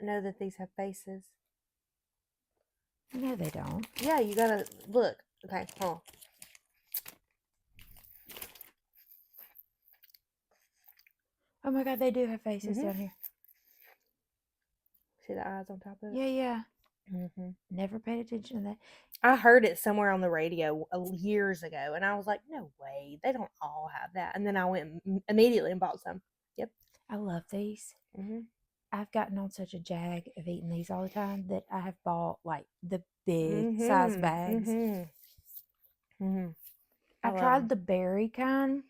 know that these have faces? No, they don't. Yeah, you gotta look. Okay, hold on. Oh my God, they do have faces Mhm. down here. See the eyes on top of it? Yeah. Mm-hmm. Never paid attention to that. I heard it somewhere on the radio years ago, and I was like, no way, they don't all have that. And then I went immediately and bought some. Yep. I love these. Mm-hmm. I've gotten on such a jag of eating these all the time that I have bought like the big size Mm-hmm. bags. Mm-hmm. Mm-hmm. I tried the berry kind.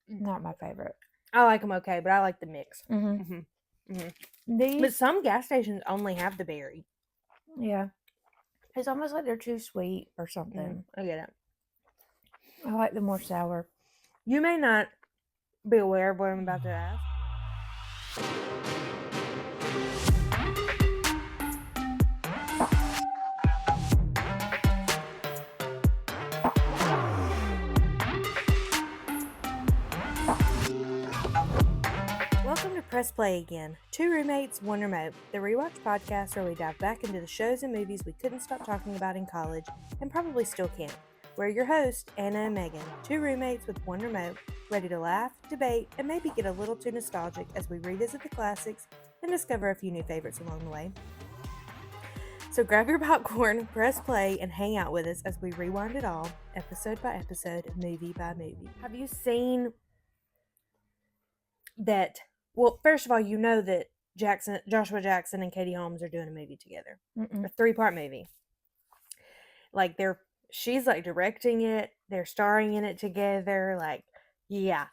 Not my favorite. I like them okay, but I like the mix. Mm-hmm. Mm-hmm. Mm-hmm. But These, some gas stations only have the berry. yeah. It's almost like they're too sweet or something. I get it. I like the more sour. You may not be aware of what I'm about to ask. Welcome to Press Play Again. Two roommates, one remote. The Rewatch podcast where we dive back into the shows and movies we couldn't stop talking about in college and probably still can't. We're your hosts, Anna and Megan, two roommates with one remote, ready to laugh, debate, and maybe get a little too nostalgic as we revisit the classics and discover a few new favorites along the way. So grab your popcorn, press play, and hang out with us as we rewind it all, episode by episode, movie by movie. Have you seen that? Well, first of all, you know that Joshua Jackson and Katie Holmes are doing a movie together. Mm-mm. A 3-part movie. Like she's like directing it, they're starring in it together, like yeah.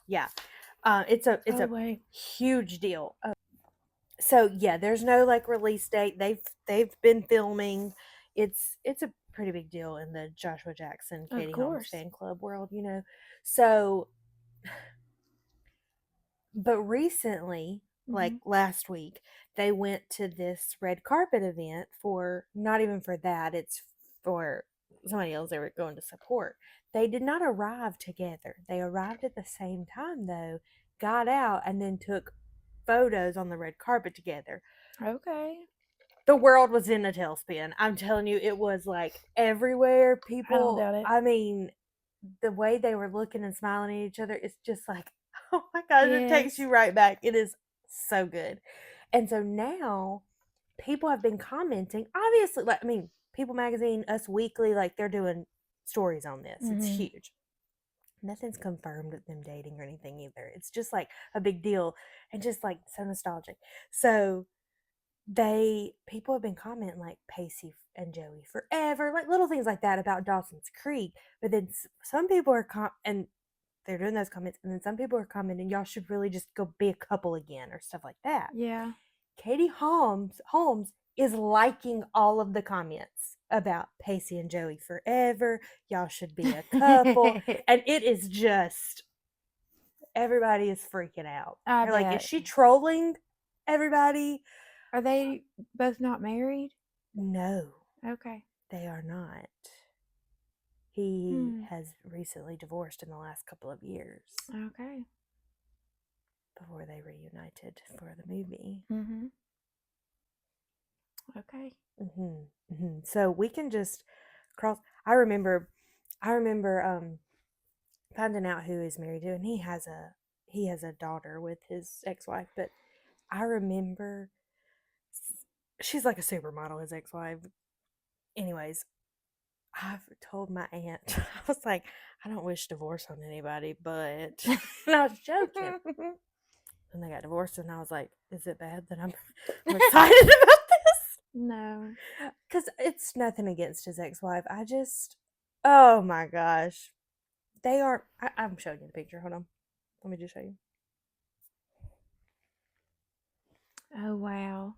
It's a huge deal. So yeah, there's no like release date. They've been filming. It's a pretty big deal in the Joshua Jackson, Katie Holmes fan club world, you know. So but recently, like last week, they went to this red carpet event for not even for that, it's for somebody else they were going to support. They did not arrive together. They arrived at the same time though, got out, and then took photos on the red carpet together. Okay. The world was in a tailspin. I'm telling you, it was like everywhere. People, I don't doubt it. I mean, the way they were looking and smiling at each other, it's just like, oh my gosh, it takes you right back. It is so good. And so now people have been commenting, obviously, like, I mean, People Magazine, Us Weekly, like they're doing stories on this. It's huge. Nothing's confirmed with them dating or anything either. It's just like a big deal and just like so nostalgic. So people have been commenting like Pacey and Joey forever, like little things like that about Dawson's Creek. But then some people are and they're doing those comments, and then some people are commenting, y'all should really just go be a couple again or stuff like that. Yeah. Katie Holmes is liking all of the comments about Pacey and Joey forever. Y'all should be a couple. And it is just, everybody is freaking out. They're like, is she trolling everybody? Are they both not married? No. Okay. They are not. He has recently divorced in the last couple of years. Okay. Before they reunited for the movie. Okay. So we can just cross. I remember finding out who he's married to, and he has a daughter with his ex-wife. But I remember she's like a supermodel, his ex-wife. Anyways, I've told my aunt, I was like, I don't wish divorce on anybody, but and I was joking. And they got divorced, and I was like, is it bad that I'm excited about this? No. Because it's nothing against his ex-wife. I just, oh my gosh. They are, I'm showing you the picture. Hold on. Let me just show you. Oh, wow.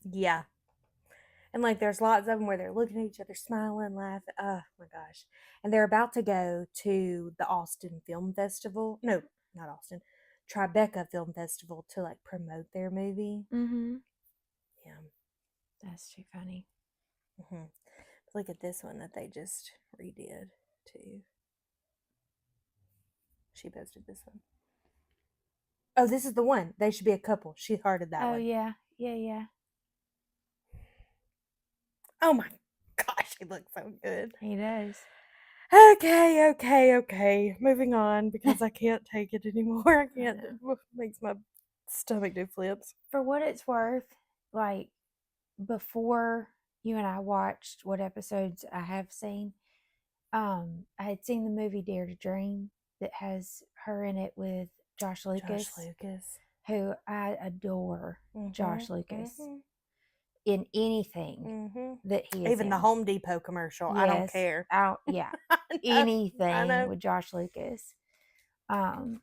Yeah. And like there's lots of them where they're looking at each other, smiling, laughing. Oh my gosh. And they're about to go to the Austin Film Festival. No, not Austin. Tribeca Film Festival to like promote their movie. Yeah. That's too funny. Look at this one that they just redid too. She posted this one. Oh, this is the one. They should be a couple. She hearted that one. Oh, yeah. Yeah. Oh my gosh, he looks so good. He does. Okay. Moving on because I can't take it anymore. I can't. It makes my stomach do flips. For what it's worth, like before you and I watched what episodes I have seen, I had seen the movie Dare to Dream that has her in it with Josh Lucas, who I adore. Josh Lucas in anything that he is Even in. the Home Depot commercial. Yes, I don't care. Yeah, I anything know. with Josh Lucas. And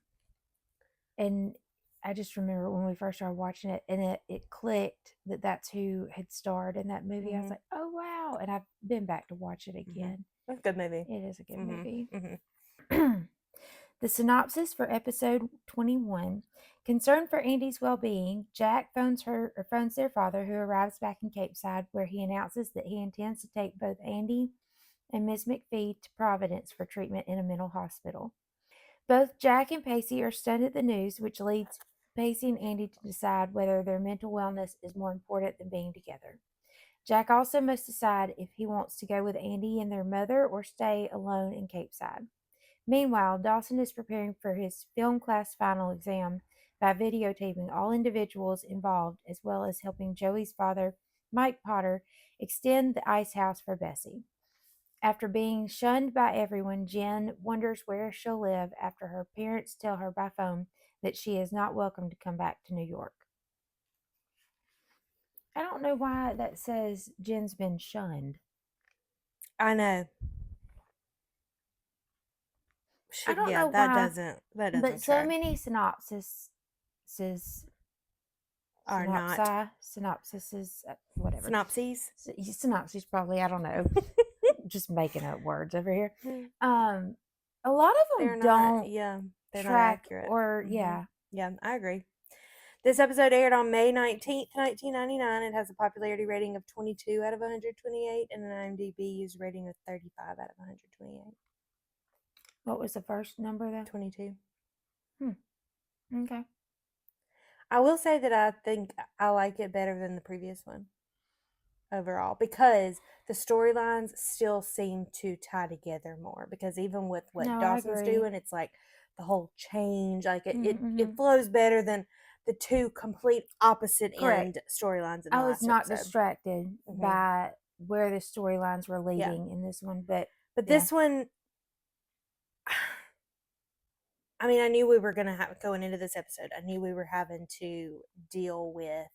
I just remember when we first started watching it, and it clicked that that's who had starred in that movie. I was like, oh wow! And I've been back to watch it again. That's a good movie. It is a good movie. The synopsis for episode 21. Concerned for Andie's well-being, Jack phones their father, who arrives back in Capeside, where he announces that he intends to take both Andie and Miss McPhee to Providence for treatment in a mental hospital. Both Jack and Pacey are stunned at the news, which leads Pacey and Andie to decide whether their mental wellness is more important than being together. Jack also must decide if he wants to go with Andie and their mother or stay alone in Capeside. Meanwhile, Dawson is preparing for his film class final exam by videotaping all individuals involved, as well as helping Joey's father, Mike Potter, extend the ice house for Bessie. After being shunned by everyone, Jen wonders where she'll live after her parents tell her by phone that she is not welcome to come back to New York. I don't know why that says Jen's been shunned. I know. I don't know that why. doesn't But so many synopses are not synopsises, whatever. synopses. Synopses, probably. I don't know. Just making up words over here. A lot of them don't. They're track not accurate. Or yeah, I agree. This episode aired on May 19th, 1999. It has a popularity rating of 22 out of 128 and an IMDb user rating of 35 out of 128. What was the first number though? 22. Okay. I will say that I think I like it better than the previous one overall, because the storylines still seem to tie together more, because even with what Dawson's doing, it's like the whole change, like it flows better than the two complete opposite end storylines in the last episode. I was not distracted by where the storylines were leading in this one, but this one, I mean, I knew we were going to have, going into this episode, I knew we were having to deal with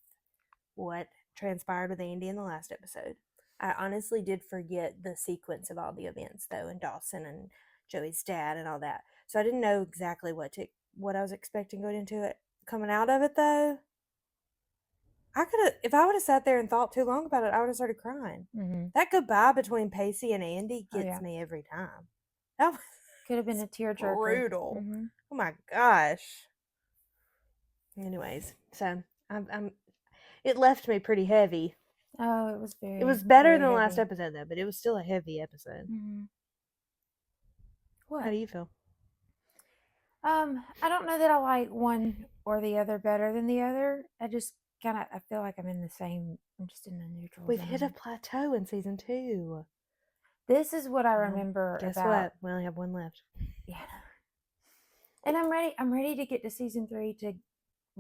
what transpired with Andie in the last episode. I honestly did forget the sequence of all the events, though, and Dawson and Joey's dad and all that. So I didn't know exactly what I was expecting going into it. Coming out of it, though, I could have, if I would have sat there and thought too long about it, I would have started crying. That goodbye between Pacey and Andie gets me every time. That was could have been a tearjerker. Brutal. Oh my gosh. Anyways, so it left me pretty heavy. Oh, it was very. It was better than the last episode though, but it was still a heavy episode. What? How do you feel? I don't know that I like one or the other better than the other. I just I feel like I'm just in a neutral We've zone. hit a plateau in season 2. This is what I remember. Guess what? We only have one left. Yeah. And I'm ready to get to season 3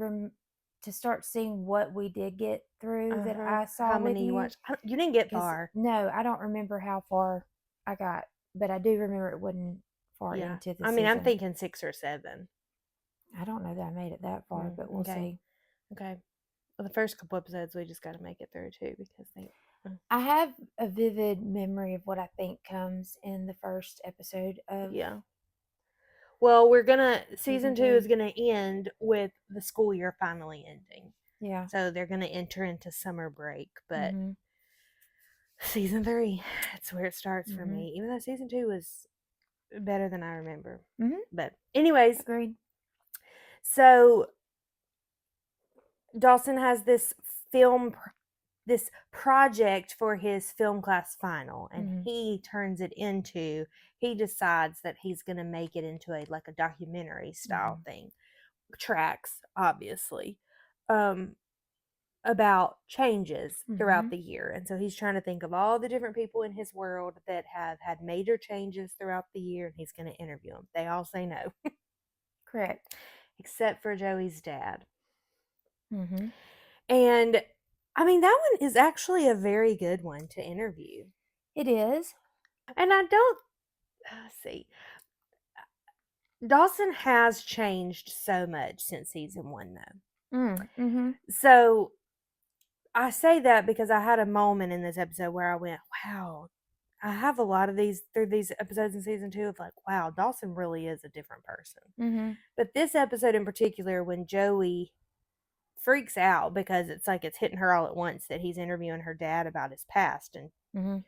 to start seeing what we did get through that I saw. How many you watched? You didn't get far. No, I don't remember how far I got, but I do remember it wasn't far into the season. I'm thinking 6 or 7. I don't know that I made it that far, but we'll see. Okay. Well, the first couple episodes we just got to make it through too, because I have a vivid memory of what I think comes in the first episode of. Yeah. Well, season 2 is gonna end with the school year finally ending. Yeah. So they're gonna enter into summer break, but season 3, that's where it starts for me. Even though season 2 was better than I remember. But anyways, agreed. So Dawson has this project for his film class final, and he decides that he's going to make it into a documentary style thing. Tracks, obviously. about changes throughout Mhm. the year. And so he's trying to think of all the different people in his world that have had major changes throughout the year, and he's going to interview them. They all say no, Correct. except for Joey's dad. Mhm. And I mean, that one is actually a very good one to interview. It is. And I don't see. Dawson has changed so much since season 1, though. Mhm. So I say that because I had a moment in this episode where I went, wow, I have a lot of these through these episodes in season 2 of like, wow, Dawson really is a different person. Mhm. But this episode in particular, when Joey freaks out because it's like it's hitting her all at once that he's interviewing her dad about his past and Mhm.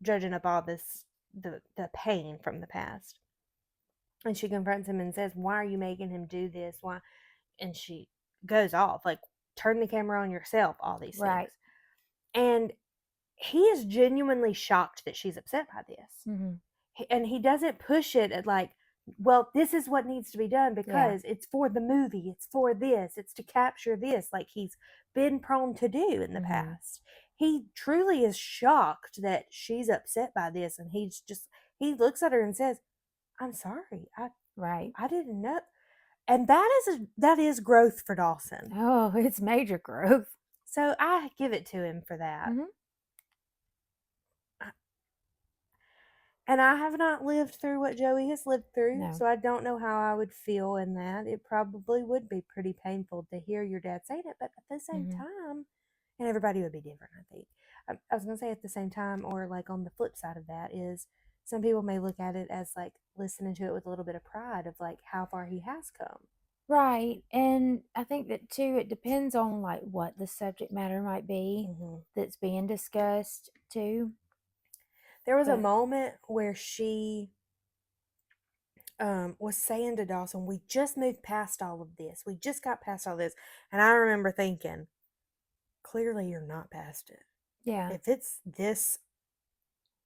judging up all this the pain from the past. And she confronts him and says, why are you making him do this? Why? And she goes off, like, turn the camera on yourself, all these Right. things. And he is genuinely shocked that she's upset by this. Mhm. And he doesn't push it at like, well, this is what needs to be done because it's for the movie, it's for this, it's to capture this, like he's been prone to do in the Mhm. past. He truly is shocked that she's upset by this, and he looks at her and says, I'm sorry, Right. I didn't know. And that is growth for Dawson. Oh, it's major growth. So I give it to him for that. Mhm. And I have not lived through what Joey has lived through, No. so I don't know how I would feel in that. It probably would be pretty painful to hear your dad saying it, but at the same Mhm. time, and everybody would be different, I think. I was going to say at the same time, or like on the flip side of that, is some people may look at it as like listening to it with a little bit of pride of like how far he has come. Right. And I think that too, it depends on like what the subject matter might be Mm-hmm. that's being discussed too. There was a But moment where she was saying to Dawson, we just moved past all of this. We just got past all this. And I remember thinking, clearly you're not past it. yeah. If it's this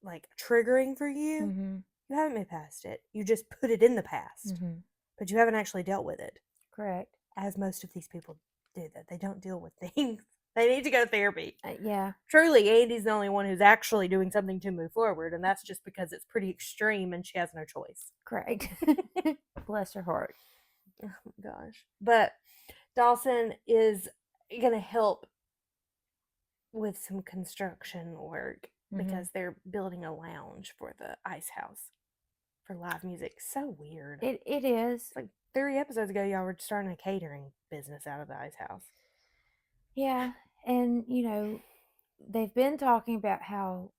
like triggering for you, Mhm. you haven't moved past it. You just put it in the past, Mhm. but you haven't actually dealt with it, Correct. as most of these people do. That they don't deal with things. They need to go to therapy. Yeah. Truly, Andie's the only one who's actually doing something to move forward, and that's just because it's pretty extreme and she has no choice. Correct. Bless her heart. Oh my gosh. But Dawson is going to help with some construction work because they're building a lounge for the ice house for live music. So weird. It is. It's like 3 episodes ago, y'all were starting a catering business out of the ice house. Yeah. And, they've been talking about how,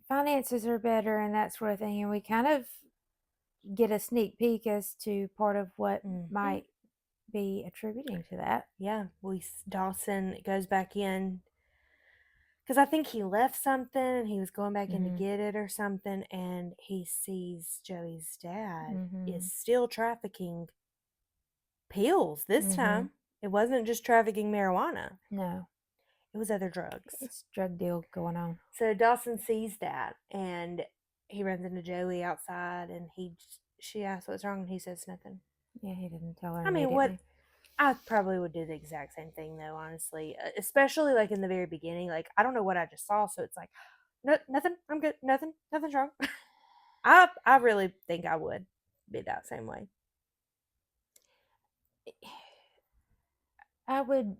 finances are better and that sort of thing. And we kind of get a sneak peek as to part of what might be attributing to that. Yeah, Dawson goes back in because I think he left something and he was going back in to get it or something, and he sees Joey's dad is still trafficking pills this time. It wasn't just trafficking marijuana. No, It was other drugs. it's drug deal going on. So Dawson sees that, and he runs into Joey outside, and she asks what's wrong, and he says nothing. Yeah, he didn't tell her I mean, immediately. I probably would do the exact same thing though, honestly. Especially like in the very beginning. Like I don't know what I just saw, so it's like, no, nothing. I'm good. Nothing's wrong. I really think I would be that same way. I would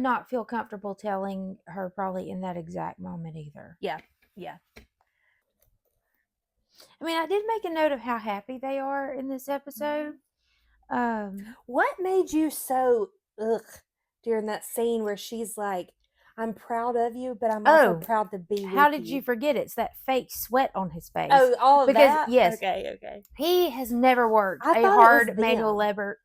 not feel comfortable telling her probably in that exact moment either. Yeah. I mean, I did make a note of how happy they are in this episode. What made you so during that scene where she's like, I'm proud of you, but I'm also proud to be with you. How did you forget it? It's that fake sweat on his face. Oh, all of because, that? Yes. Okay. He has never worked I a thought hard it was manual them. labor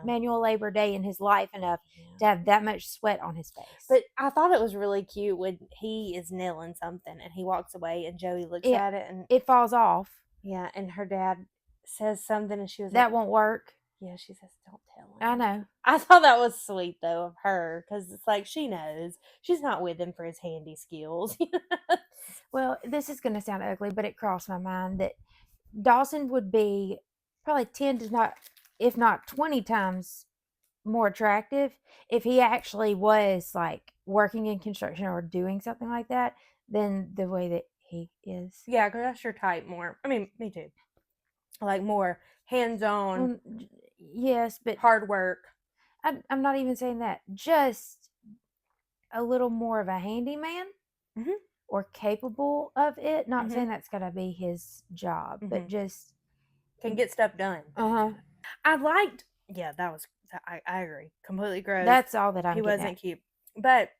manual labor day in his life enough to have that much sweat on his face. But I thought it was really cute when he is nailing something and he walks away and Joey looks at it and it falls off. Yeah, and her dad says something and she was That like, won't work. yeah, she says, don't tell him. I know. I thought that was sweet though of her because it's like she knows she's not with him for his handy skills. Well, this is going to sound ugly, but it crossed my mind that Dawson would be probably 10 to not, if not 20 times more attractive. If he actually was like working in construction or doing something like that, than the way that he is. Yeah, because that's your type more. I mean, me too. Like more hands-on, Well, yes, but hard work. I'm not even saying that. Just a little more of a handyman Mhm. or capable of it. Not Mhm. saying that's got to be his job, but Mhm. just Can get stuff done. uh-huh. I liked. Yeah, that was. I agree. Completely gross. That's all that I'm He getting wasn't at. cute, but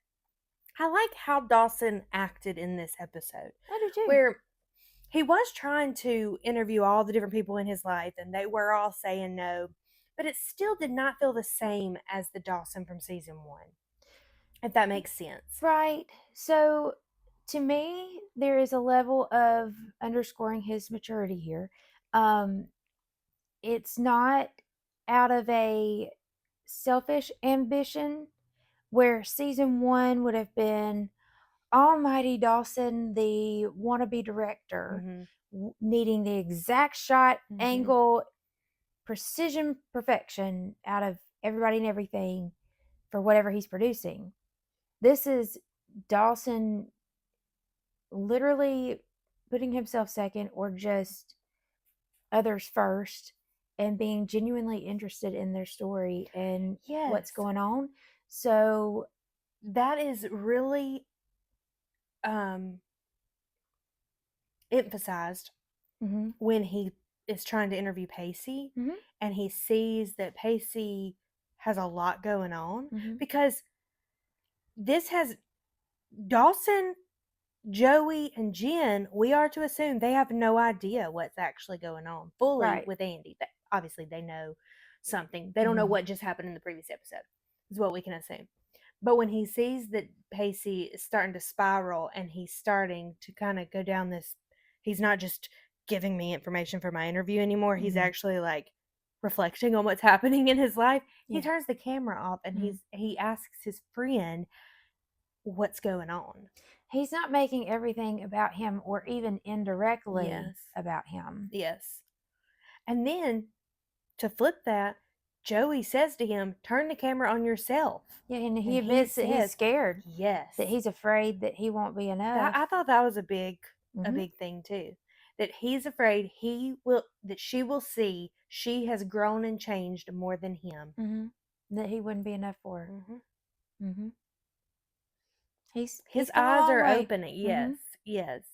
I like how Dawson acted in this episode, I do too. where he was trying to interview all the different people in his life, and they were all saying no, but it still did not feel the same as the Dawson from season 1, if that makes sense. Right. So to me, there is a level of underscoring his maturity here. Um, it's not out of a selfish ambition where season 1 would have been almighty Dawson, the wannabe director, Mm-hmm. needing the exact shot, Mm-hmm. angle, precision, perfection out of everybody and everything for whatever he's producing. This is Dawson literally putting himself second or just others first and being genuinely interested in their story and what's Yes, going on. So, that is really emphasized mhm, when he is trying to interview Pacey, mhm, and he sees that Pacey has a lot going on, mhm, because this has Dawson, Joey, and Jen, we are to assume they have no idea what's actually going on fully right. with Andie. Obviously, they know something. They don't know Mhm, what just happened in the previous episode, is what we can assume. But when he sees that Pacey is starting to spiral and he's starting to kind of go down this, he's not just giving me information for my interview anymore. He's mhm, actually like reflecting on what's happening in his life. He yeah. turns the camera off and Mhm. he asks his friend what's going on. He's not making everything about him or even indirectly Yes. about him. Yes. And then to flip that, Joey says to him, "Turn the camera on yourself." Yeah, and he And he admits that he's says, scared, "Yes." that he's afraid that he won't be That, enough. I thought that was a Mhm, big thing too. That he's afraid that she will see she has grown and changed more than him. mhm. That he wouldn't be enough for her. Hmm. Mhm. He's His come a eyes long are way. opening. Yes, Mhm. yes.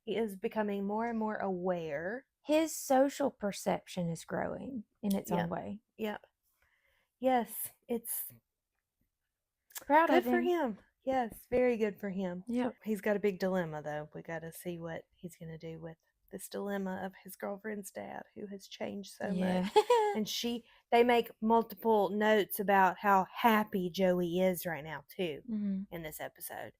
He is becoming more and more aware. His social perception is growing in its own Yep. way. Yep. Yes. It's Proud of good for him. him. Yes, very good for him. Yep. He's got a big dilemma, though. We got to see what he's going to do with this dilemma of his girlfriend's dad, who has changed so Yeah. much. And they make multiple notes about how happy Joey is right now, too, Mhm. in this episode.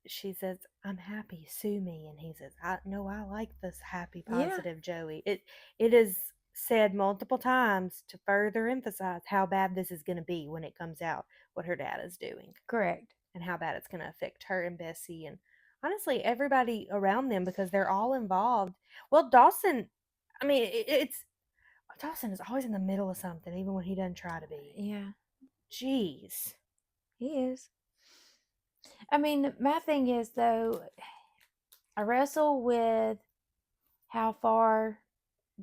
She says, "I'm happy, sue me." And he says, "I like this happy, Yeah. positive Joey." It is said multiple times to further emphasize how bad this is going to be when it comes out what her dad is doing, Correct. and how bad it's going to affect her and Bessie and honestly everybody around them, because they're all involved. Well, Dawson, I mean, it's Dawson is always in the middle of something, even when he doesn't try to be. Yeah. Jeez. He is. I mean, my thing is though, I wrestle with how far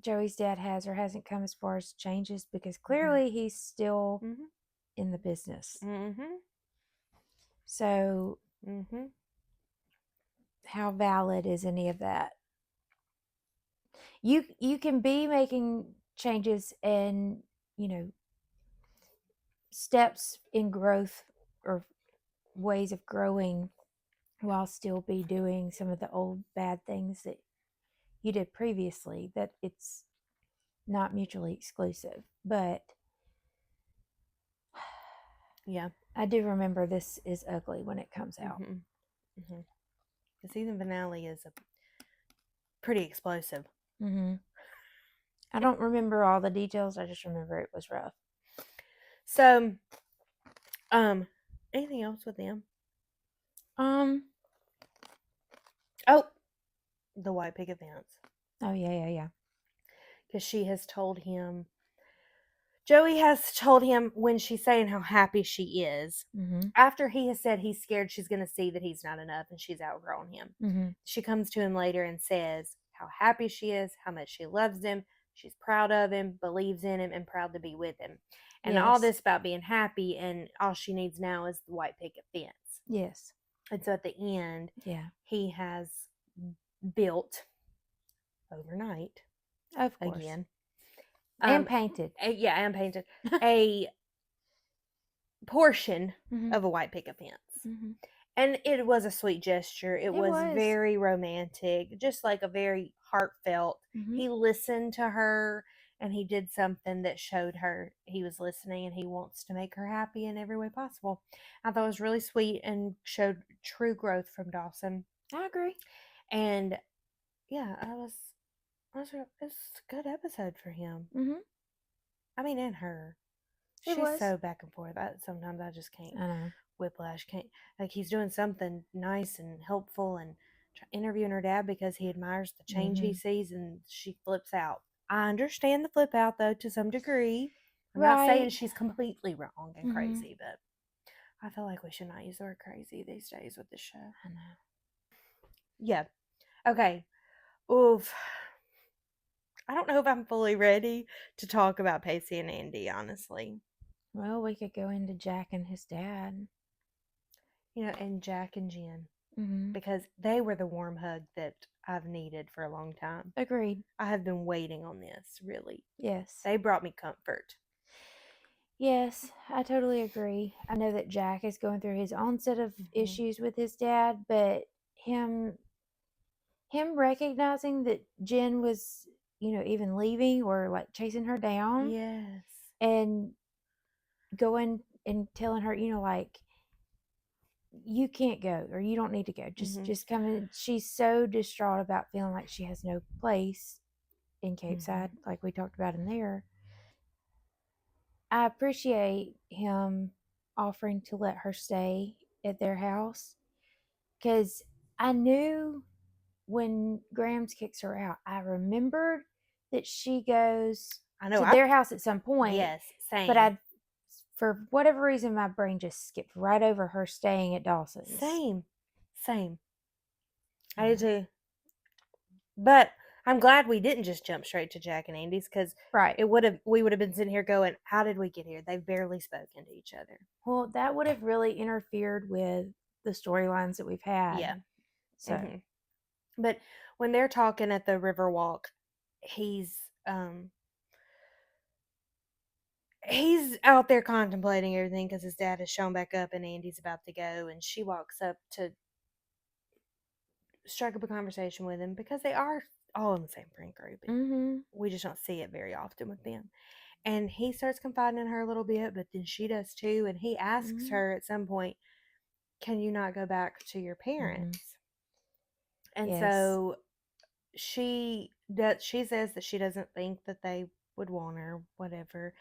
Joey's dad has or hasn't come as far as changes because clearly he's still Mm-hmm. in the business. Mm-hmm. So, Mm-hmm. how valid is any of that? You can be making changes and, you know, steps in growth or ways of growing while still be doing some of the old bad things that you did previously, that it's not mutually exclusive. But Yeah. I do remember this is ugly when it comes out. Mm-hmm. Mm-hmm. The season finale is pretty explosive. Mm-hmm. I don't remember all the details. I just remember it was rough. So, anything else with them? Um. Oh, the white picket fence. Oh yeah, yeah, yeah. Because she has told him Joey has told him when she's saying how happy she is, after he has said he's scared she's going to see that he's not enough and she's outgrown him. She comes to him later and says how happy she is, how much she loves him, she's proud of him, believes in him, and proud to be with him. And all this about being happy, and all she needs now is the white picket fence. Yes. And so at the end, he has built overnight, of course, again, and painted. And painted a portion of a white picket fence. And it was a sweet gesture. It was very romantic, just like a very heartfelt. He listened to her, and he did something that showed her he was listening and he wants to make her happy in every way possible. I thought it was really sweet and showed true growth from Dawson. I agree. And yeah, it was a good episode for him. I mean, and her. She's so back and forth. Sometimes I just can't. I know. Whiplash. Can't, like, he's doing something nice and helpful and interviewing her dad because he admires the change he sees, and she flips out. I understand the flip out, though, to some degree. I'm not saying she's completely wrong and crazy, but I feel like we should not use the word crazy these days with this show. I know. Yeah. Okay. Oof. I don't know if I'm fully ready to talk about Pacey and Andie, honestly. Well, we could go into Jack and his dad. And Jack and Jen. Because they were the warm hug that I've needed for a long time. Agreed. I have been waiting on this, really. Yes. They brought me comfort. Yes, I totally agree. I know that Jack is going through his own set of issues with his dad, but him recognizing that Jen was, even leaving or like chasing her down. Yes. And going and telling her, like, you can't go or you don't need to go. Just come in. She's so distraught about feeling like she has no place in Capeside, like we talked about in there. I appreciate him offering to let her stay at their house, because I knew when Grams kicks her out, I remembered that she goes to their house at some point. Yes, same. But for whatever reason, my brain just skipped right over her staying at Dawson's. Same. I did too. But I'm glad we didn't just jump straight to Jack and Andie's, because we would have been sitting here going, how did we get here? They've barely spoken to each other. Well, that would have really interfered with the storylines that we've had. Yeah. So, but when they're talking at the Riverwalk, he's out there contemplating everything because his dad has shown back up and Andie's about to go, and she walks up to strike up a conversation with him because they are all in the same friend group. We just don't see it very often with them. And he starts confiding in her a little bit, but then she does too. And he asks her at some point, can you not go back to your parents? And so she says that she doesn't think that they would want her, whatever.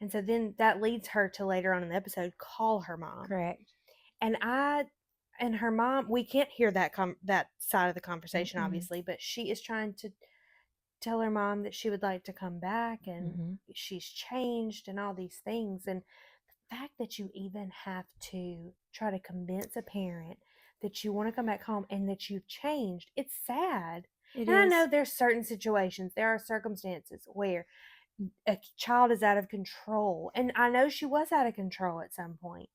And so then that leads her to later on in the episode call her mom. Correct. And her mom, we can't hear that side of the conversation, obviously, but she is trying to tell her mom that she would like to come back, and she's changed and all these things. And the fact that you even have to try to convince a parent that you want to come back home and that you've changed, it's sad. I know there's certain situations, there are circumstances where a child is out of control, and I know she was out of control at some point.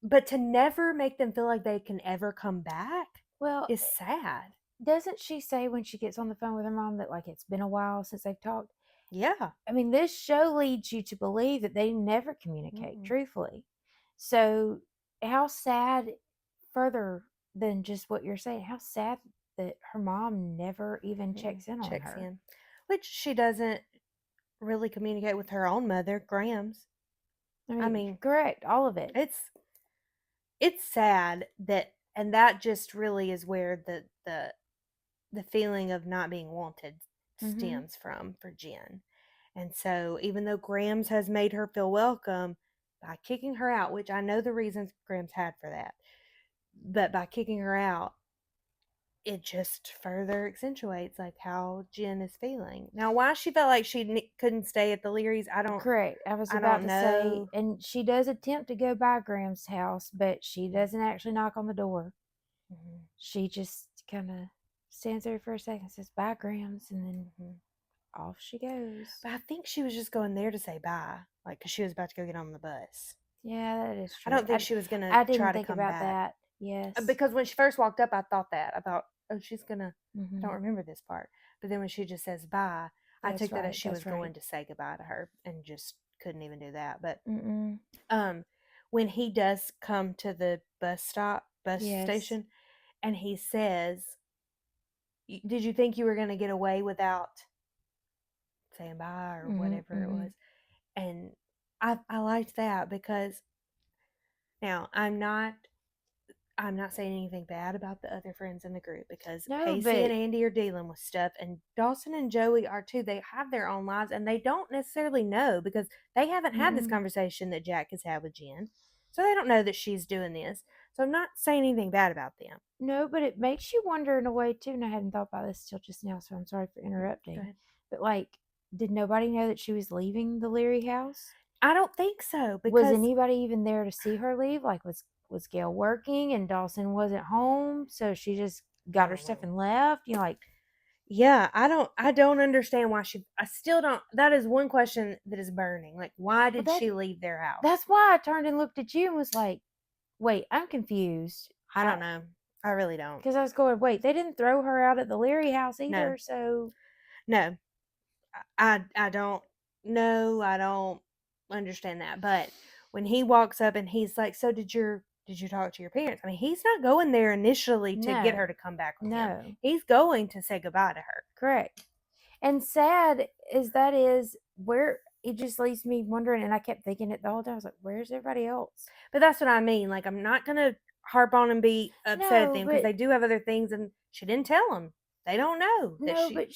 But to never make them feel like they can ever come back is sad. Doesn't she say when she gets on the phone with her mom that, like, it's been a while since they've talked? Yeah. I mean, this show leads you to believe that they never communicate truthfully. So how sad, further than just what you're saying, how sad that her mom never even checks in on her. Which she doesn't really communicate with her own mother, Grams. I mean, correct, all of it. It's sad that just really is where the feeling of not being wanted stems from for Jen. And so even though Grams has made her feel welcome by kicking her out, which I know the reasons Grams had for that, but by kicking her out, it just further accentuates like how Jen is feeling. Now, why she felt like she couldn't stay at the Learys, Correct. I was I about don't to say, know. and she does attempt to go by Graham's house, but she Mm-hmm. doesn't actually knock on the door. Mm-hmm. She just kind of stands there for a second, says bye, Grams, and then off she goes. But I think she was just going there to say bye, like because she was about to go get on the bus. Yeah, that is I true. don't think she was gonna I try didn't to think come about back. that. Yes. Because when she first walked up, I thought that. I thought, oh, she's gonna. I don't Mm-hmm. remember this part. But then when she just says bye, I That's took that as right. she was That's right. going to say goodbye to her and just couldn't even do that. But Mm-mm. when he does come to the bus Yes. station, and he says, "Did you think you were gonna get away without saying bye or Mm-hmm. whatever it Mm-hmm. was?" And I liked that because now I'm not saying anything bad about the other friends in the group because No, Pacey and but Andie are dealing with stuff, and Dawson and Joey are too. They have their own lives, and they don't necessarily know because they haven't had this mm-mm. conversation that Jack has had with Jen. So they don't know that she's doing this. So I'm not saying anything bad about them. No, but it makes you wonder in a way too. And I hadn't thought about this till just now, so I'm sorry for Go interrupting. ahead. But like, did nobody know that she was leaving the Leary house? I don't think so Was because anybody even there to see her leave? Like, was Gail working and Dawson wasn't home, so she just I got her don't stuff know. and left? You know, like, Yeah, I don't understand why she I still don't that is one question that is burning. Like why well, did she leave their house? that's why I turned and looked at you and was like, wait, I'm confused. I don't know. I really don't. Because I was going, wait, they didn't throw her out at the Leary house either, No. so No. I don't know. I don't understand that. But when he walks up and he's like, "So did you talk to your parents?" I mean, he's not going there initially to get her no, to come back with him. no, He's going to say goodbye to her. correct. And sad as that is, where it just leaves me wondering, and I kept thinking it the whole time. I was like, where's everybody else? But that's what I mean. Like I'm not gonna harp on and be upset at No, them because but they do have other things, and she didn't tell them. They don't know that no, she. but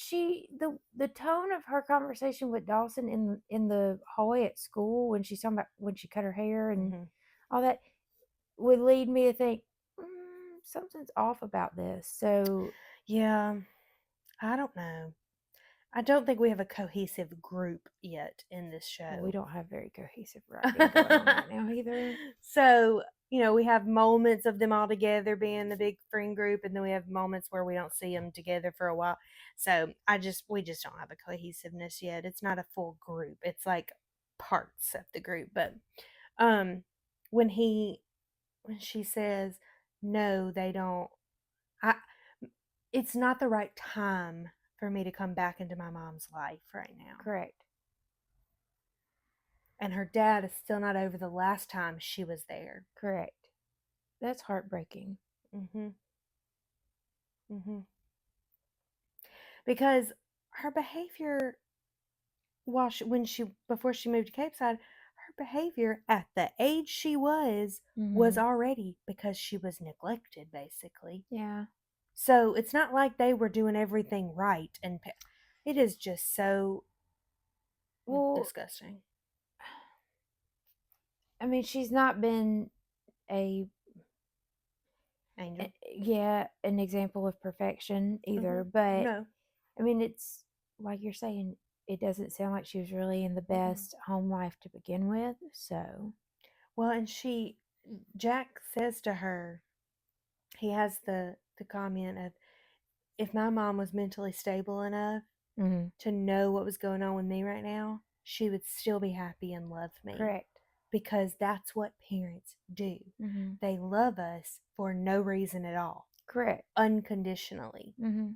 the tone of her conversation with Dawson in the hallway at school when she's talking about when she cut her hair and Mhm. all that would lead me to think something's off about this. So Yeah, I don't know. I don't think we have a cohesive group yet in this well, we show. don't have very cohesive writing going on right now either. So, we have moments of them all together being the big friend group, and then we have moments where we don't see them together for a while. So, we just don't have a cohesiveness yet. It's not a full group. It's like parts of the group. But um when he when she says, "No, they don't." I It's not the right time for me to come back into my mom's life right now. Correct. And her dad is still not over the last time she was there. Correct. That's heartbreaking. Mhm. Mhm. Because her behavior when she before she moved to Capeside, her behavior at the age she was Mm-hmm. already because she was neglected basically. Yeah. So it's not like they were doing everything right, and it is just so Well, disgusting. I mean, she's not been a Angel. yeah, an example of perfection either, but No. I mean, it's like you're saying, it doesn't sound like she was really in the Mm-mm. best home life to begin with. So, Well, and Jack says to her, he has the comment of, if my mom was mentally stable enough mm-hmm. to know what was going on with me right now, she would still be happy and love me Correct. because that's what parents do. Mm-hmm. They love us for no reason at all, Correct. unconditionally. Mm-hmm.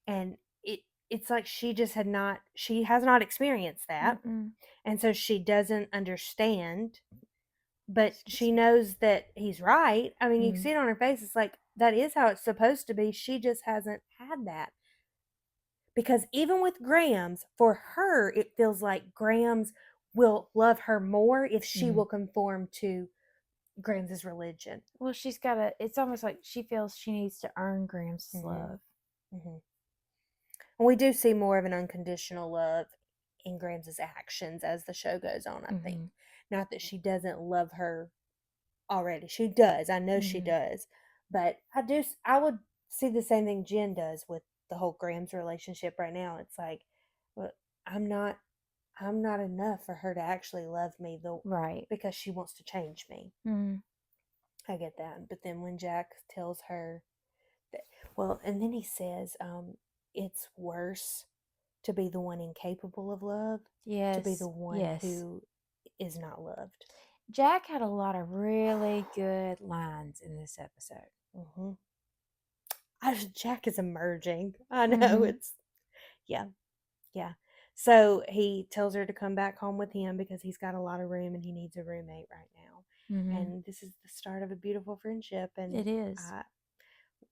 And it's like she has not experienced that. Mm-mm. And so she doesn't understand, but Excuse she me. knows that he's right. I mean, you can Mm-hmm. see it on her face. It's like that is how it's supposed to be. She just hasn't had that. Because even with Grams, for her, it feels like Grams will love her more if she Mm-hmm. will conform to Grams' religion. Well, it's almost like she feels she needs to earn Graham's Mm-hmm. love. Mm-hmm. And we do see more of an unconditional love in Grams' actions as the show goes on, I think. Mm-hmm. Not that she doesn't love her already. She does. I know she Mm-hmm. does. But I would see the same thing Jen does with the whole Graham's relationship right now. It's like, well, I'm not enough for her to actually love me though, Right. because she wants to change me. Mm-hmm. I get that. But then when Jack tells her that, well, and then he says, it's worse to be the one incapable of love, to be the Yes. one Yes. who is not loved. Jack had a lot of really good lines in this episode. Mm-hmm. Jack is emerging. I know Mm-hmm. it's, yeah. Yeah. So he tells her to come back home with him because he's got a lot of room and he needs a roommate right now. Mm-hmm. And this is the start of a beautiful friendship. And It is.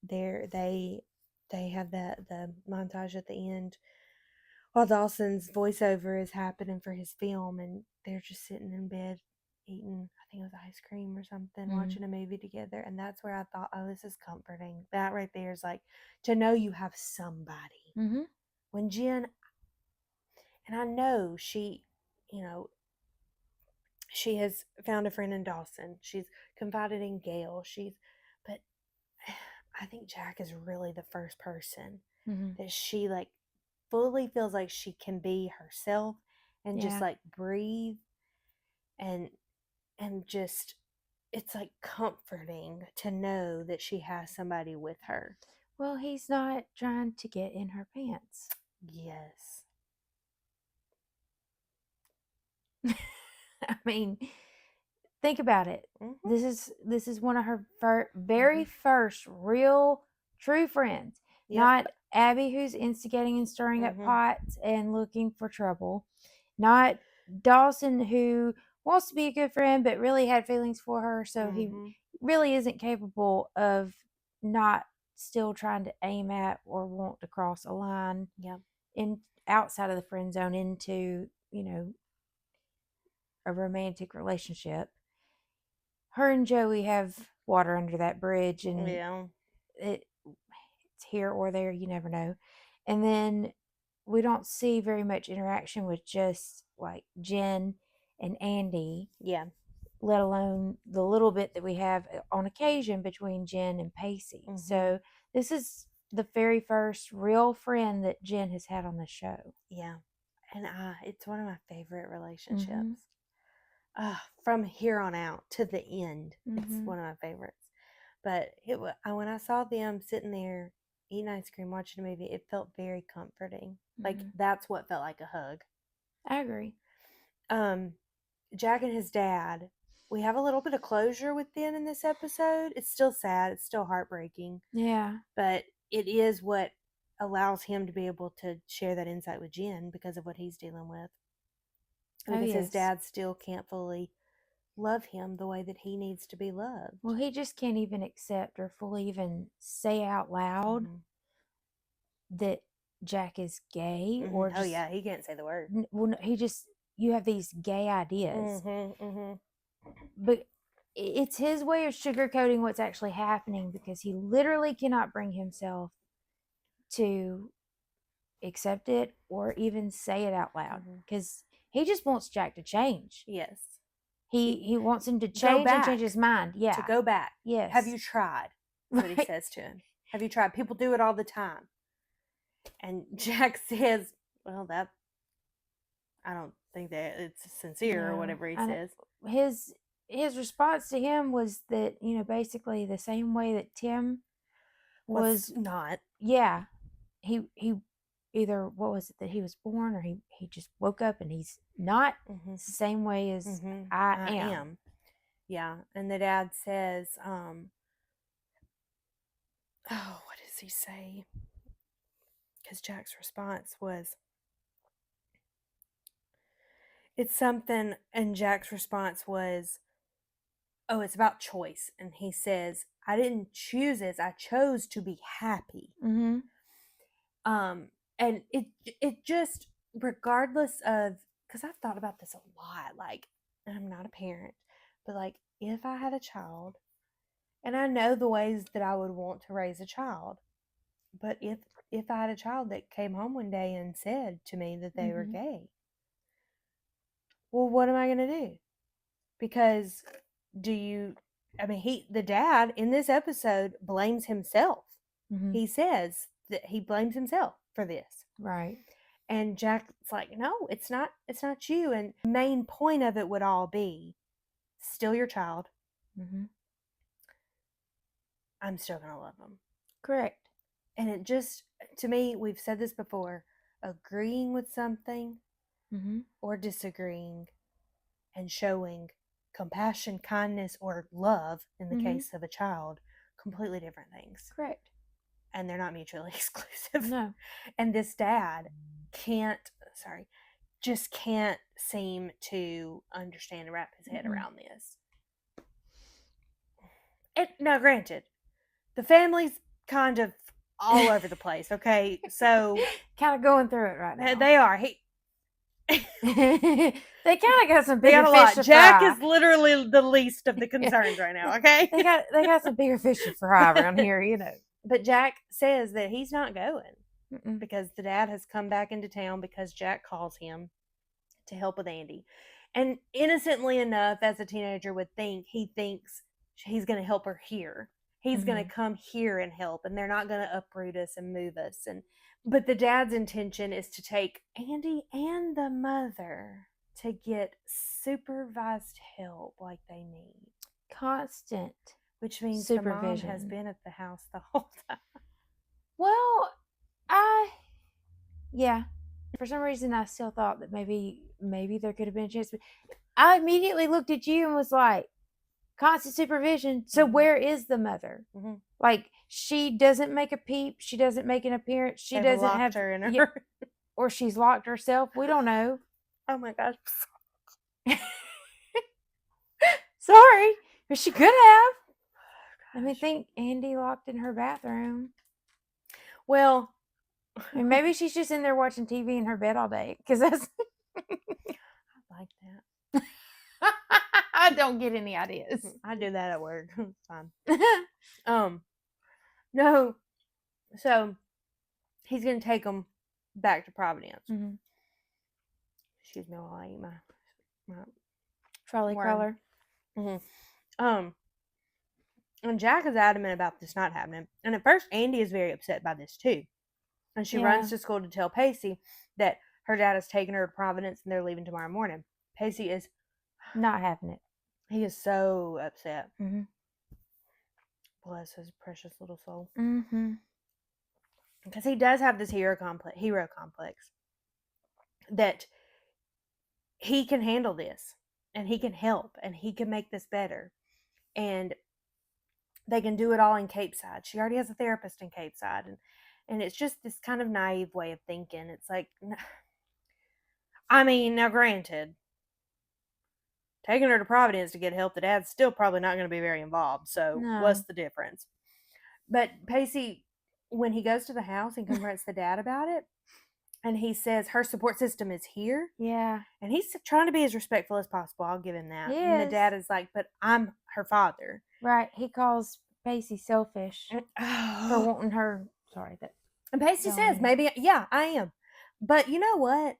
they have the montage at the end while Dawson's voiceover is happening for his film, and they're just sitting in bed eating, I think it was ice cream or something, Mm-hmm. watching a movie together. And that's where I thought, oh, this is comforting. That right there is like to know you have somebody. Mm-hmm. When Jen, and I know she, you know, she has found a friend in Dawson. She's confided in Gail. But I think Jack is really the first person Mm-hmm. that she like fully feels like she can be herself and just Yeah. like breathe and just it's like comforting to know that she has somebody with her. Well, he's not trying to get in her pants. Yes. I mean, think about it. Mm-hmm. This is one of her very first real true friends. Yep. Not Abby, who's instigating and stirring up pots and looking for trouble. Not Dawson, who wants to be a good friend but really had feelings for her, so he really isn't capable of not still trying to aim at or want to cross a line. Yep. In outside of the friend zone into, a romantic relationship. Her and Joey have water under that bridge, and Yeah. it's here or there, you never know. And then we don't see very much interaction with just like Jen and Andie. Yeah. Let alone the little bit that we have on occasion between Jen and Pacey. Mm-hmm. So this is the very first real friend that Jen has had on the show. Yeah. And it's one of my favorite relationships. From here on out to the end, it's one of my favorites. But when I saw them sitting there eating ice cream, watching a movie, it felt very comforting. Like that's what felt like a hug. I agree. Jack and his dad, we have a little bit of closure with them in this episode. It's still sad. It's still heartbreaking. Yeah. But it is what allows him to be able to share that insight with Jen because of what he's dealing with. Because his dad still can't fully love him the way that he needs to be loved. Well, he just can't even accept or fully even say out loud that Jack is gay or just, oh yeah, he can't say the word. Well, he just, you have these gay ideas. But it's his way of sugarcoating what's actually happening because he literally cannot bring himself to accept it or even say it out loud because he just wants Jack to change. Yes. He wants him to change and change his mind. Yeah. To go back. Yes. Have you tried? That's what he says to him. Have you tried? People do it all the time. And Jack says, well, I don't think that it's sincere or whatever he says. His response to him was that, basically the same way that Tim was not. Yeah. He either, what was it, that he was born or he just woke up and he's not. It's the same way as I am. Yeah. And the dad says, what does he say? Because Jack's response was, it's something, and Jack's response was, oh, it's about choice. And he says, I didn't choose this. I chose to be happy. And it just, regardless of, because I've thought about this a lot, like, and I'm not a parent, but like, if I had a child, and I know the ways that I would want to raise a child, but if I had a child that came home one day and said to me that they were gay, well, what am I going to do? Because the dad in this episode blames himself. Mm-hmm. He says that he blames himself for this. Right. And Jack's like, no, it's not you. And the main point of it would all be, still your child. Mm-hmm. I'm still going to love him. Correct. And it just, to me, we've said this before, agreeing with something or disagreeing and showing compassion, kindness, or love in the case of a child, completely different things. Correct. And they're not mutually exclusive. No. And this dad just can't seem to understand and wrap his head around this. Now, granted, the family's kind of all over the place, okay? So kind of going through it right now. they are. They kind of got some They bigger got a lot. fish to Jack fry. is literally the least of the concerns right now, okay? They got some bigger fish to fry around here, you know. But Jack says that he's not going Mm-mm. because the dad has come back into town because Jack calls him to help with Andie. And innocently enough, as a teenager would think, he thinks he's going to help her here. He's going to come here and help, and they're not going to uproot us and move us. But the dad's intention is to take Andie and the mother to get supervised help like they need. Constant. Which means supervision. The mom has been at the house the whole time. Well, yeah. For some reason, I still thought that maybe there could have been a chance. But I immediately looked at you and was like, constant supervision. So where is the mother? Mm-hmm. Like, she doesn't make a peep. She doesn't make an appearance. She doesn't have her in her. Yeah, or she's locked herself. We don't know. Oh my gosh. Sorry. But she could have. I mean, think Andie locked in her bathroom. Well, I mean, maybe she's just in there watching TV in her bed all day. Because that's... I like that. I don't get any ideas. I do that at work. It's fine. No. So, he's going to take them back to Providence. Mm-hmm. Excuse me while I eat my trolley crawler. Mm-hmm. And Jack is adamant about this not happening. And at first, Andie is very upset by this too. And she runs to school to tell Pacey that her dad has taken her to Providence and they're leaving tomorrow morning. Pacey is not having it. He is so upset. Mm-hmm. Bless his precious little soul. Mm-hmm. Because he does have this hero complex that he can handle this and he can help and he can make this better. And they can do it all in Capeside. She already has a therapist in Capeside. And it's just this kind of naive way of thinking. It's like, I mean, now granted, taking her to Providence to get help, the dad's still probably not going to be very involved. So what's the difference? But Pacey, when he goes to the house and confronts the dad about it, and he says her support system is here. Yeah. And he's trying to be as respectful as possible. I'll give him that. He and is. the dad is like, but I'm her father. Right. He calls Pacey selfish for wanting her. Sorry. And Pacey says, maybe, yeah, I am. But you know what?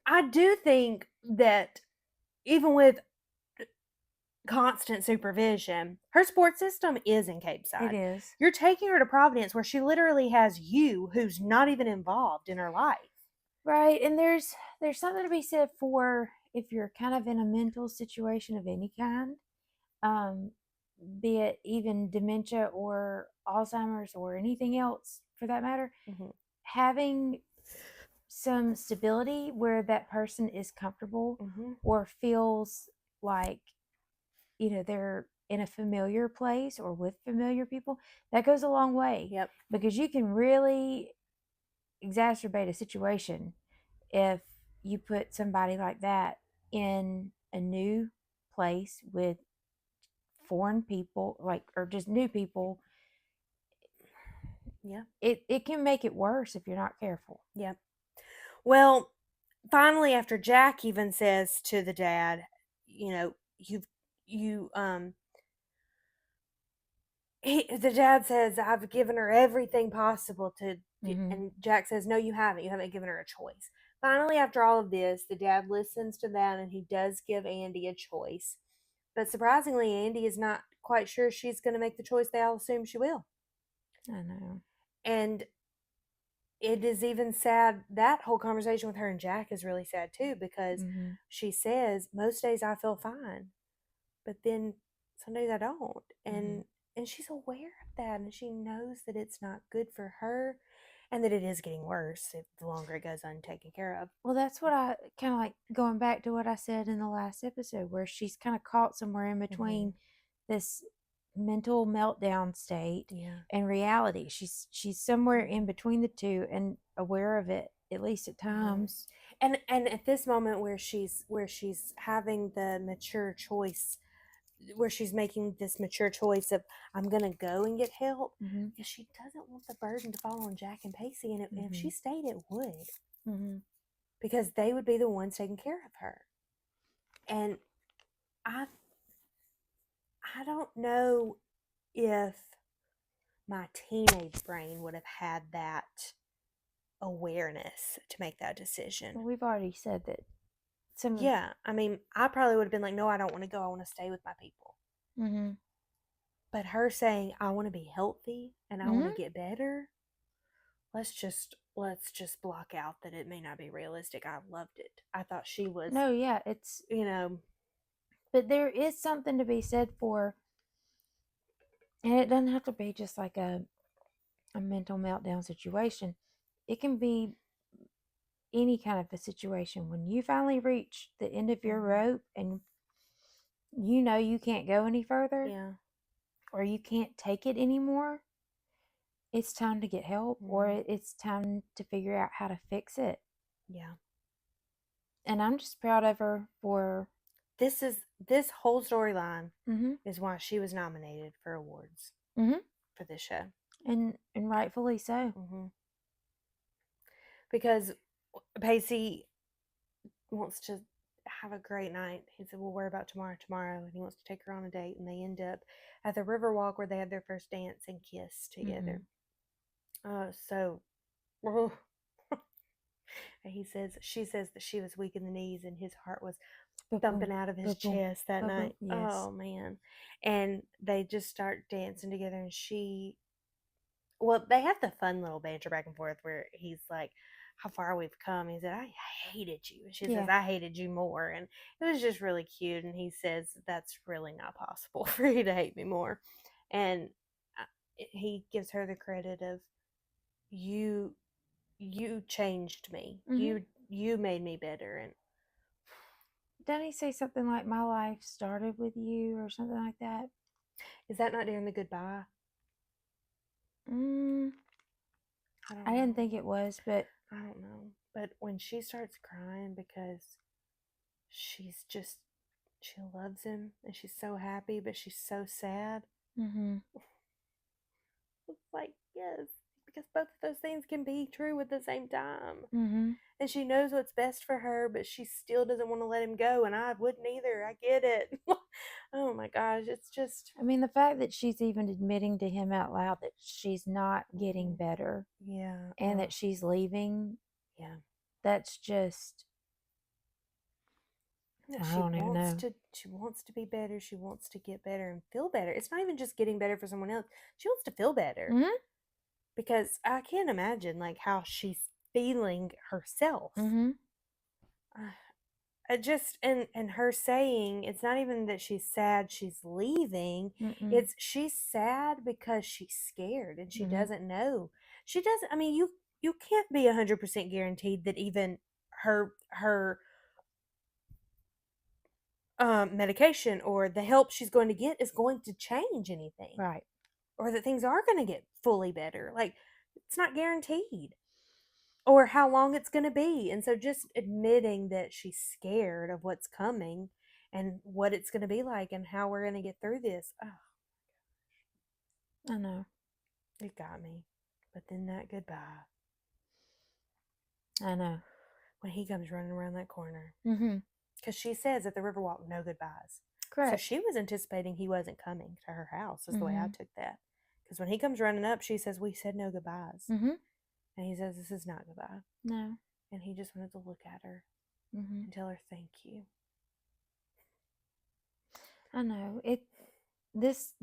I do think that even with constant supervision, her support system is in Capeside. It is. You're taking her to Providence where she literally has you who's not even involved in her life. Right. And there's something to be said for if you're kind of in a mental situation of any kind, be it even dementia or Alzheimer's or anything else for that matter, having some stability where that person is comfortable or feels like, you know, they're in a familiar place or with familiar people, that goes a long way. Yep. Because you can really exacerbate a situation if you put somebody like that in a new place with foreign people, or just new people. Yeah. It can make it worse if you're not careful. Yep. Well, finally, after Jack even says to the dad, you know, the dad says, I've given her everything possible to, and Jack says, no, you haven't given her a choice. Finally, after all of this, the dad listens to that and he does give Andie a choice. But surprisingly, Andie is not quite sure she's going to make the choice they all assume she will. I know. And it is even sad. That whole conversation with her and Jack is really sad too, because she says, most days I feel fine, but then some days I don't. And she's aware of that, and she knows that it's not good for her, and that it is getting worse the longer it goes untaken care of. Well, that's what I kind of like, going back to what I said in the last episode, where she's kind of caught somewhere in between this mental meltdown state and reality. She's somewhere in between the two and aware of it, at least at times. And at this moment where she's having the mature choice, where she's making this mature choice of, I'm gonna go and get help, because she doesn't want the burden to fall on Jack and Pacey, and if she stayed, it would, because they would be the ones taking care of her. And I don't know if my teenage brain would have had that awareness to make that decision. Well, we've already said that. I mean, I probably would have been like, no, I don't want to go. I want to stay with my people. But her saying, I want to be healthy and I want to get better, let's just block out that it may not be realistic. I loved it. I thought she was. No, yeah, it's, but there is something to be said for, and it doesn't have to be just like a mental meltdown situation. It can be any kind of a situation. When you finally reach the end of your rope and you know you can't go any further, or you can't take it anymore, it's time to get help, or it's time to figure out how to fix it. And I'm just proud of her for this whole storyline is why she was nominated for awards for this show, and rightfully so. Because Pacey wants to have a great night. He said, we'll worry about tomorrow, and he wants to take her on a date, and they end up at the Riverwalk where they have their first dance and kiss together. She says that she was weak in the knees and his heart was thumping out of his chest that night. Yes. Oh man. And they just start dancing together, and they have the fun little banter back and forth where he's like, how far we've come. He said, I hated you. And she says, I hated you more. And it was just really cute. And he says, that's really not possible for you to hate me more. And he gives her the credit of, you changed me. You made me better. And doesn't he say something like, my life started with you, or something like that? Is that not during the goodbye? I didn't think it was, but I don't know. But when she starts crying because she loves him and she's so happy, but she's so sad. It's like, yes, because both of those things can be true at the same time. And she knows what's best for her, but she still doesn't want to let him go, and I wouldn't either. I get it. Oh my gosh, it's just, I mean, the fact that she's even admitting to him out loud that she's not getting better, and that she's leaving, that's just, I don't even know. She wants to be better. She wants to get better and feel better. It's not even just getting better for someone else. She wants to feel better. Because I can't imagine like how she's feeling herself. I just, and her saying, it's not even that she's sad she's leaving. It's she's sad because she's scared and she doesn't know. She doesn't, I mean, you can't be 100% guaranteed that even her medication or the help she's going to get is going to change anything. Right. Or that things are going to get fully better. Like, it's not guaranteed. Or how long it's going to be. And so just admitting that she's scared of what's coming and what it's going to be like and how we're going to get through this. Oh, I know. It got me. But then that goodbye. I know. When he comes running around that corner. Because she says at the Riverwalk, no goodbyes. Correct. So she was anticipating he wasn't coming to her house, is the way I took that. Because when he comes running up, she says, we said no goodbyes. And he says, this is not goodbye. No. And he just wanted to look at her and tell her thank you. I know. This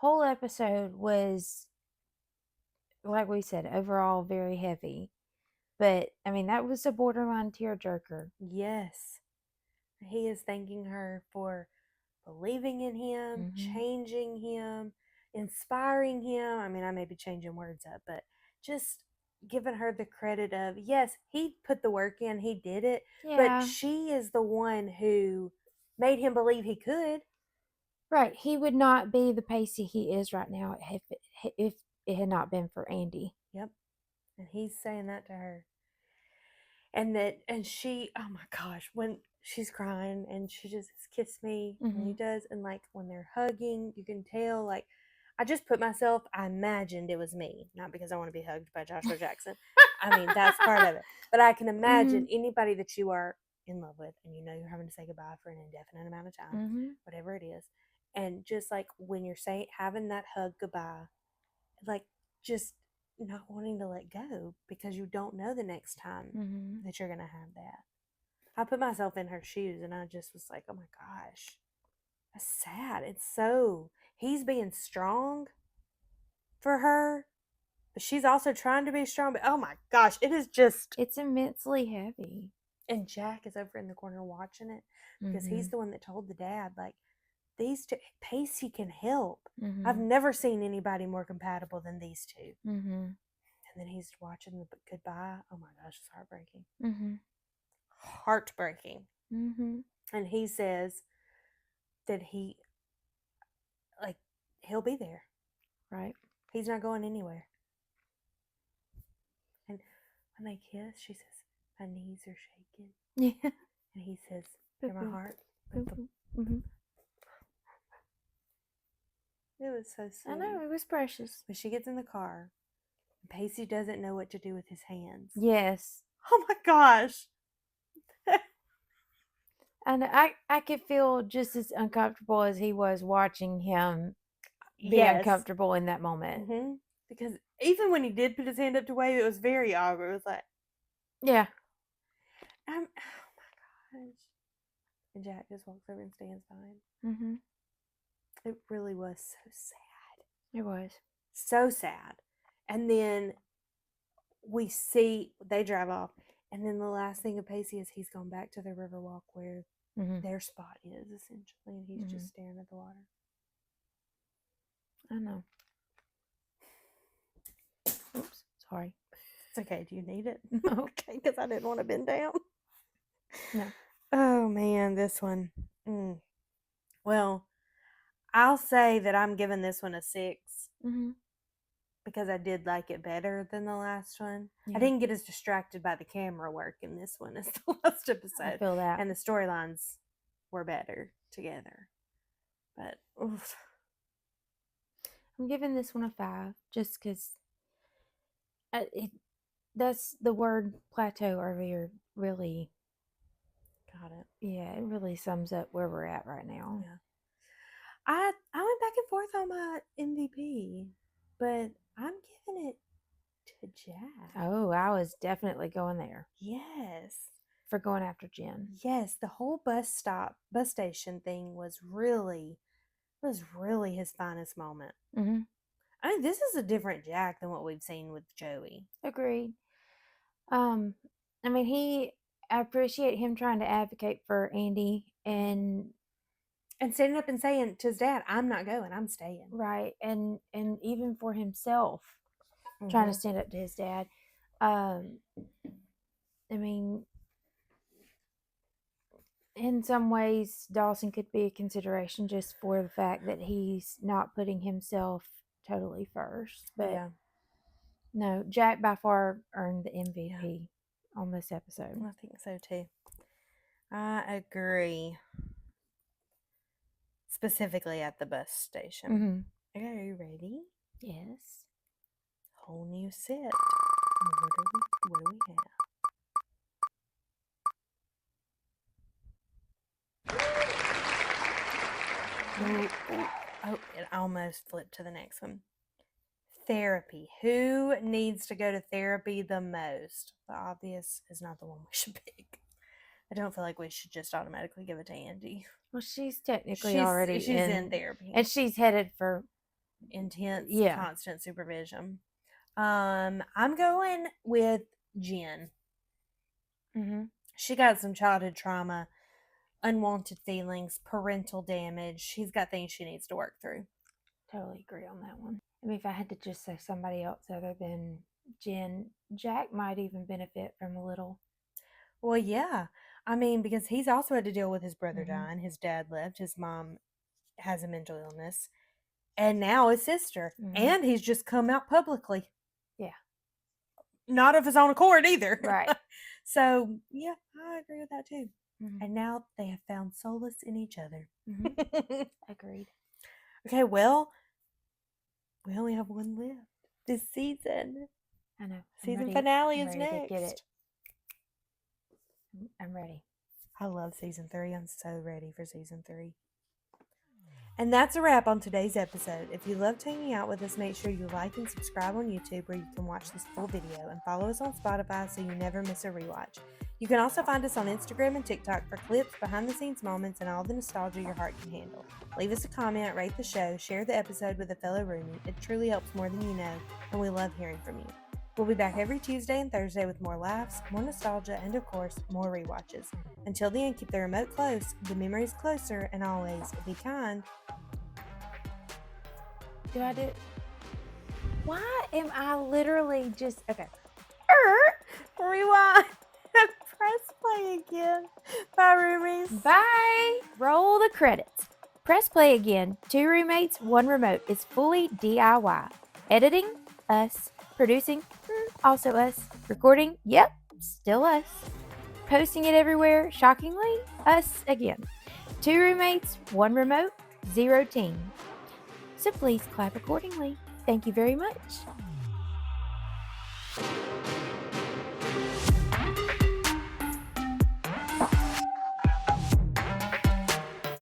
whole episode was, like we said, overall very heavy. But I mean, that was a borderline tearjerker. Yes. He is thanking her for believing in him, changing him, inspiring him. I mean, I may be changing words up, but just giving her the credit of, yes, he put the work in, he did it, but she is the one who made him believe he could. Right. He would not be the Pacey he is right now if it had not been for Andie. Yep. And he's saying that to her. And she, oh my gosh, when she's crying and she just kiss me and he does, and like when they're hugging, you can tell, like, I just put myself, I imagined it was me, not because I want to be hugged by Joshua Jackson. I mean, that's part of it. But I can imagine anybody that you are in love with and you know you're having to say goodbye for an indefinite amount of time, whatever it is. And just like when you're saying, having that hug goodbye, like just not wanting to let go because you don't know the next time that you're going to have that. I put myself in her shoes and I just was like, oh my gosh, that's sad. It's so, he's being strong for her, but she's also trying to be strong. But oh my gosh, it is just, it's immensely heavy. And Jack is over in the corner watching it because he's the one that told the dad, like, these two, Pacey can help. I've never seen anybody more compatible than these two. And then he's watching the goodbye. Oh my gosh, it's heartbreaking. Heartbreaking. And he says that he'll be there. Right. He's not going anywhere. And when they kiss, she says, my knees are shaking. Yeah. And he says, you're my heart. It was so sweet. I know, it was precious. When she gets in the car, Pacey doesn't know what to do with his hands. Yes. Oh my gosh. And I could feel just as uncomfortable as he was watching him be uncomfortable in that moment. Because even when he did put his hand up to wave, it was very awkward. It was like, yeah. Oh my gosh. And Jack just walks over and stands by him. It really was so sad. It was. So sad. And then we see, they drive off. And then the last thing of Pacey is he's gone back to the Riverwalk where their spot is, essentially. And he's just staring at the water. I know. Oops, sorry. It's okay. Do you need it? Okay, because I didn't want to bend down. No. Oh, man, this one. Well, I'll say that I'm giving this one a 6. Because I did like it better than the last one. Yeah. I didn't get as distracted by the camera work in this one as the last episode. I feel that. And the storylines were better together. But, oof. I'm giving this one a 5 just because that's the word plateau earlier really got it. Yeah, it really sums up where we're at right now. Yeah. I went back and forth on my MVP, but I'm giving it to Jack. Oh, I was definitely going there. Yes. For going after Jen. Yes, the whole bus station thing was really his finest moment. I mean, this is a different Jack than what we've seen with Joey. Agreed. I mean, I appreciate him trying to advocate for Andie and standing up and saying to his dad, I'm not going, I'm staying. Right. And even for himself, trying to stand up to his dad. I mean, in some ways, Dawson could be a consideration just for the fact that he's not putting himself totally first. But no, Jack by far earned the MVP on this episode. I think so too. I agree. Specifically at the bus station. Okay, are you ready? Yes. Whole new set. What do we have? Oh, it almost flipped to the next one. Therapy. Who needs to go to therapy the most? The obvious is not the one we should pick. I don't feel like we should just automatically give it to Andie. Well, she's technically already she's in therapy. And she's headed for intense, Yeah. constant supervision. I'm going with Jen. She got some childhood trauma, unwanted feelings, parental damage. She's got things she needs to work through. Totally agree on that one. I mean, if I had to just say somebody else other than Jen, Jack might even benefit from a little. Well, yeah. I mean, because he's also had to deal with his brother dying. His dad left. His mom has a mental illness. And now his sister. And he's just come out publicly. Yeah. Not of his own accord either. Right. So, yeah, I agree with that too. And now they have found solace in each other. Agreed. Okay, well, we only have one left this season. I know. Season finale is ready next. To get it. I'm ready. I love season 3. I'm so ready for season 3. And that's a wrap on today's episode. If you loved hanging out with us, make sure you like and subscribe on YouTube where you can watch this full video, and follow us on Spotify so you never miss a rewatch. You can also find us on Instagram and TikTok for clips, behind-the-scenes moments, and all the nostalgia your heart can handle. Leave us a comment, rate the show, share the episode with a fellow roomie. It truly helps more than you know, and we love hearing from you. We'll be back every Tuesday and Thursday with more laughs, more nostalgia, and of course, more rewatches. Until then, keep the remote close, the memories closer, and always be kind. Do I do? Why am I literally just okay? Rewind. Press play again. Bye, roomies. Bye. Roll the credits. Press play again. 2 roommates, 1 remote is fully DIY. Editing, us. Producing, also us. Recording, yep, still us. Posting it everywhere, shockingly, us again. 2 roommates, 1 remote, 0 team. So please clap accordingly. Thank you very much.